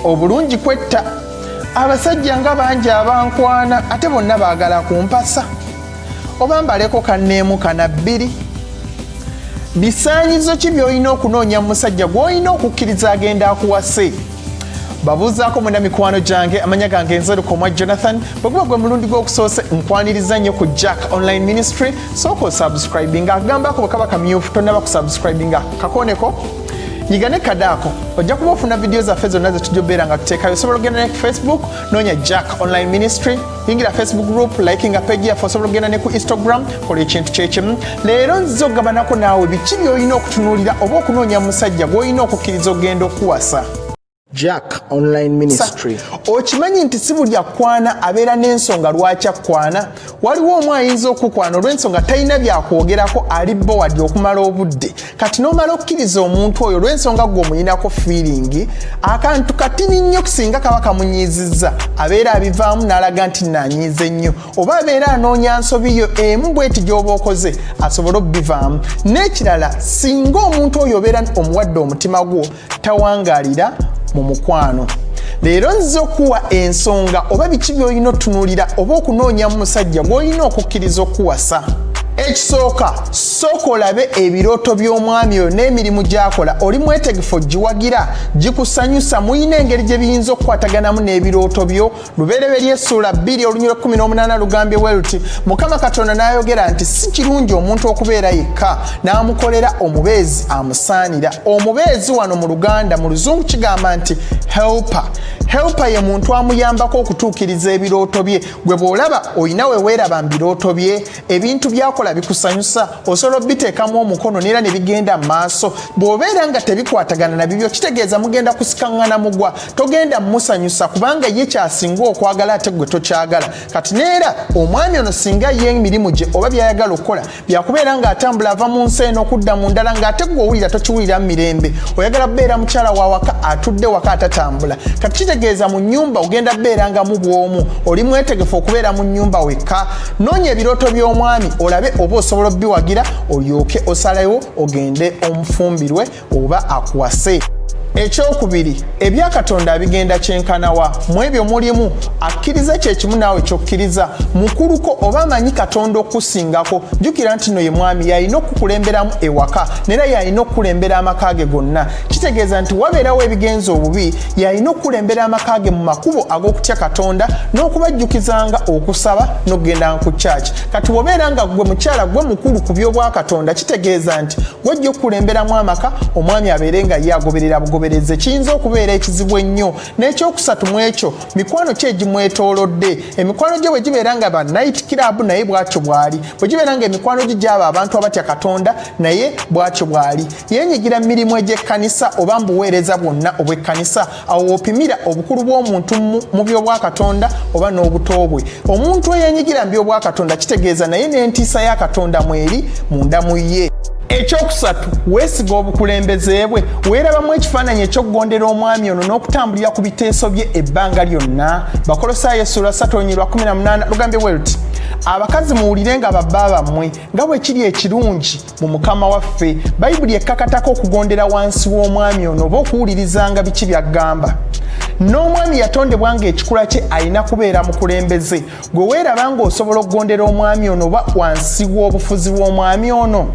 obulungi kwetta. Abasajja nga bangi abankwana ate bonna baagala kumpasa. Oba mbaleko kanneemu kana bbiri. Bisaanyizo ki by'olina okunoonya mu musajja gw'olina okukkiriza agenda akuwase? Babuuzaako munda mikwano gyange, amanya gange nze Lukomwa Jonathan. Bwe guba gwe mulundi gw'okusoose nkwaniriza nnyo ku Jack Online Ministry. Sooka osubscribinga, akagambako bwe kaba kamyufu tonnaba kusubscribinga kakooneko. Nyigane kadaako, ojja kuba ofuna video zaffe zonna ze tujja obeera nga tuteekayo. Osobola okugenda ne ku Facebook noonya Jack Online Ministry, yingira Facebook group, likinga page yaffe, osobola okugenda ne ku Instagram, kola ekintu kyekimu. Leero nzize okugabanako naawe biki by'olina okutunuulira oba okunoonya musajja gw'olina okukkiriza ogenda okuwasa. Jack Online Ministry. Okimanyi nti si buli akwana abeera n'ensonga lwaki akwana. Waliwo omu ayinza okukwana olw'ensonga talina byakwogerako ali board okumala obudde. Kati n'omala okkiriza omuntu oyo olw'ensonga gwe omuyinako feeling, akantu katini nnyo kusinga kaba kamunyizizza, abeera abivaamu n'alaga nti nanyiize nnyo. Oba abeera anoonya nsobi yo emu bweti gy'oba okoze asobole obbivaamu. N'ekirala, singa omuntu oyo obeera omuwadde omutima gwo tawangaalira mu mukwano. Leero nzize okuwa ensonga oba biki by'olina otunuulira oba okunoonya mu musajja gw'olina okukkiriza okuwasa. Ekisooka, sooka olabe ebirooto by'omwami oyo n'emirimu gy'akola. Oli mwetegefu giwagira, gikusanyusa, muyina engeri gye biyinza okukwataganamu n'ebirooto byo. Lubereberye essuula 2 olunyira 18 lugambye bwe luti, Mukama Katonda n'ayogera nti si kirungi omuntu okubeera yekka, n'amukolera omubeezi amusaanira. Omubeezi wano mu Luganda, mu Luzungu kigamba nti helper. Helper ye muntu amuyambako okutuukiriza ebirooto bye. Gwe bw'olaba oyina we weeraba mu birooto bye, ebintu byakola bikusanyusa, osobola biteekamu omukono n'era ne bigenda mu maaso. Bw'obeera nga tebikwatagana na bibyo, kitegeeza mugenda kusikaŋŋana mugwa. Togenda musanyusa kubanga ye kyasinga okwagala ate gwe tokyagala. Kati neera omwami ono singa ye emirimu gye oba byayagala okukola byakubeera ng'atambula ava mu nsi eno okudda mu ndala ng'ate gwe owulira tokiwulira mu mirembe. Oyagala kubeera mukyala wa waka atudde waka atatambula. Kati kitegeeza mu nnyumba ogenda kubeeranga mu bw'omu. Oli mwetegefu okubeera mu nnyumba wekka. Noonya ebirooto by'omwami olabe oba osobola biwagira olyoke osalewo ogende omufumbirwe oba akuwase. Ekyokubiri, ebya Katonda abigenda kyenkanawa. Mu ebyo mulimu akkiriza kyekimu naawe kyokkiriza. Mukuluko oba amanyi Katonda okusingako, jjukira nti no ye mwami yalina okukulemberamu ewaka, neera yalina okukulembera amaka ge gonna. Kitegeeza nti wabeerawo ebigenza obubi, yalina okukulembera amaka ge mu makubo ag'okutya Katonda n'okubajjukizanga okusaba n'okugendanga ku church. Kati bw'obeera nga gwe mukyala gwe mukulu ku by'obwa Katonda, kitegeeza nti wajja okukulemberamu amaka, omwami abeere nga ye agoberera bugoberezi. Kiyinza okubeera ekizibu ennyo. N'ekyokusatu mu ekyo, mikwano ki egimwetoolodde. Emikwano gye bwe gibeera nga ba night club naye bw'atyo bw'ali. Bwe gibeera nga emikwano gye gyaba abantu abatya Katonda naye bw'atyo bw'ali. Yeenyigira mu mirimu egy'ekkanisa oba mu buweereza bwonna obw'ekkanisa. Awo opimira obukulu bw'omuntu mu by'obwa Katonda oba n'obuto bwe. Omuntu eyeenyigira mu by'obwa Katonda kitegeeza naye n'entiisa ya Katonda mweri munda mu ye. Ekyokusatu, weesiga obukulembeze bwe. Weerabamu ekifaananyi ekyokugondera omwami ono n'okutambulira ku biteeso bye ebbanga lyonna. Bakolosaayo essula 3:18 lugambye bwe luti, abakazi muwulire nga babba bammwe nga bwe kiri ekirungi mu Mukama waffe. Bayibuli ekkakatako okugondera wansi w'omwami ono oba okuwulirizanga biki by'aggamba. N'omwami yatondebwa ng'ekikula kye alina kubeera mukulembeze. Gwe weeraba ng'osobola okugondera omwami ono oba wansi w'obufuzi bw'omwami ono.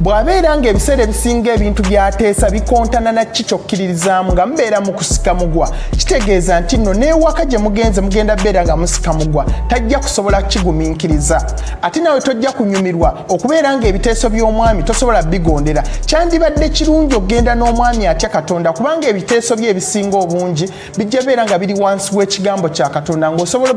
Bw'abeera ng'ebiseera ebisinga ebintu by'ateesa bikontana na ki kyokkiririzaamu nga mubeera mu kusika mugwa, kitegeeza nti nno n'ewaka gye mugenze mugenda beera nga musika mugwa, tajja kusobola kigumiikiriza. Ate nawe tojja kunyumirwa okubeera ng'ebiteeso by'omwami tosobola bigondera. Kyandibadde kirungi okugenda n'omwami atya Katonda kubanga ebiteeso bye ebisinga obungi bijja beera nga biri wansi w'ekigambo kya Katonda ng'osobola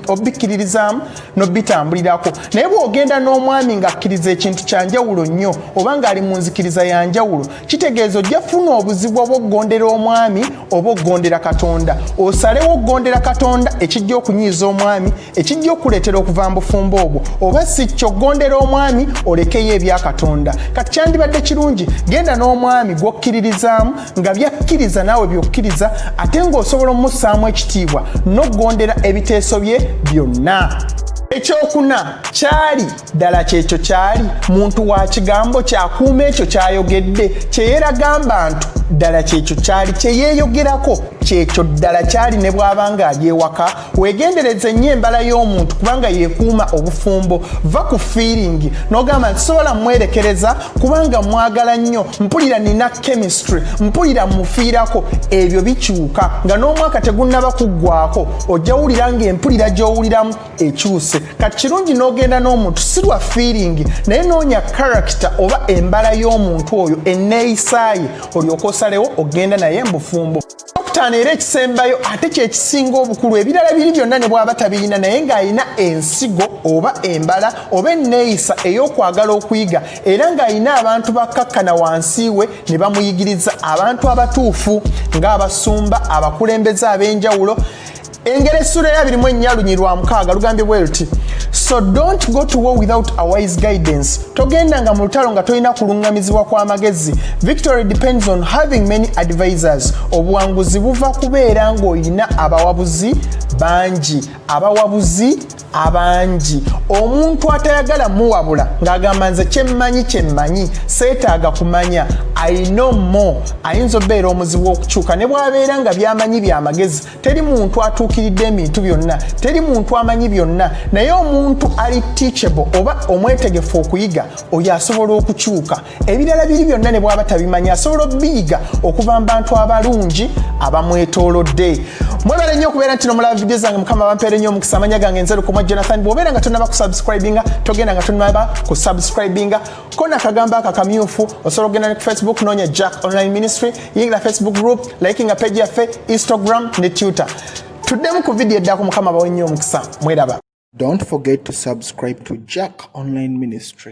obikkiririzaamu n'obitambulirako. Naye bw'ogenda n'omwami ng'akkiriza ekintu kya njawulo nnyo oba ng'ali mu nzikiriza ya njawulo, kitegeeza ojja funa obuzibu obw'okugondera omwami oba okugondera Katonda. Osalewo okugondera Katonda ekijja okunyiiza omwami, ekijja okuleetera okuva mu bufumbo obwo, oba si kyo okugondera omwami olekeyo ebya Katonda. Kati kyandibadde kirungi genda n'omwami gw'okkiririzaamu nga byakkiriza naawe by'okkiriza ate ng'osobola omussaamu ekitiibwa n'okugondera ebiteeso bye byonna. ekyokuna kyali ddala kyekyo kyali muntu wa kigambo kyakuuma ekyo kyayogedde kyeyeraga bantu ddala kyekyo kyali kyeyeeyogerako kyekyo ddala kyali ne bw'abanga ali ewaka weegendereze nnyo embala y'omuntu kubanga yeekuuma obufumbo va ku feeling n'ogamba nti sobola mwerekereza kubanga mwagala nnyo mpulira nina chemistry mpulira mufiirako ebyo bikyuka nga n'omwaka tegunnaba kuggwako ojja wulira ng'empulira gy'owuliramu ekyuse kati kirungi n'ogenda n'omuntu si lwa feeling naye noonya character oba embala y'omuntu oyo enneeyisaaye olyoka osalewo ogenda naye mbufumbo okutaano era ekisembayo ate kyekisinga obukulu ebirala biri byonna ne bw'aba tabirina naye ng'alina ensigo oba embala oba enneeyisa ey'okwagala okuyiga era ng'alina abantu bakkakkana wansi we ne bamuyigiriza abantu abatuufu ng'abasumba abakulembeze ab'enjawulo engero essula ya 24 lugambye bwe luti so don't go to war without a wise guidance togendanga mu lutalo nga tolina kulungamizibwa kw'amagezi victory depends on having many advisors obuwanguzi buva kubeera ng'olina abawabuzi bangi abawabuzi abangi omuntu atayagala muwabula ng'agamba nze kyemmanyi seetaaga kumanya I know more ayinza obeera omuzibu okukyuka ne bw'abeera nga by'amanyi by'amagezi teri muntu atuukiridde ebintu byonna teri muntu amanyi byonna naye omuntu ali teachable oba omwetegefu okuyiga oyo asobola okukyuka ebirala biri byonna ne bw'aba tabimanyi asobola obiyiga okuva mu bantu abalungi abamwetoolodde mwebale nnyo okubeera nti nomulaba vidiyo zange mukama bampeere nnyo omukisa amanya gange nzerukomwa Jonathan bw'obeera nga tonnaba kusubscribinga togenda nga tonnaba kusubscribinga kona akagamba aka kamyufu osobola okugenda ne ku Facebook noonya Jack Online Ministry yingira Facebook group likinga page yaffe Instagram ne Twitter tuddemu ku vidiyo eddako mukama bawe nnyo omukisa mweraba. Don't forget to subscribe to Jack Online Ministry.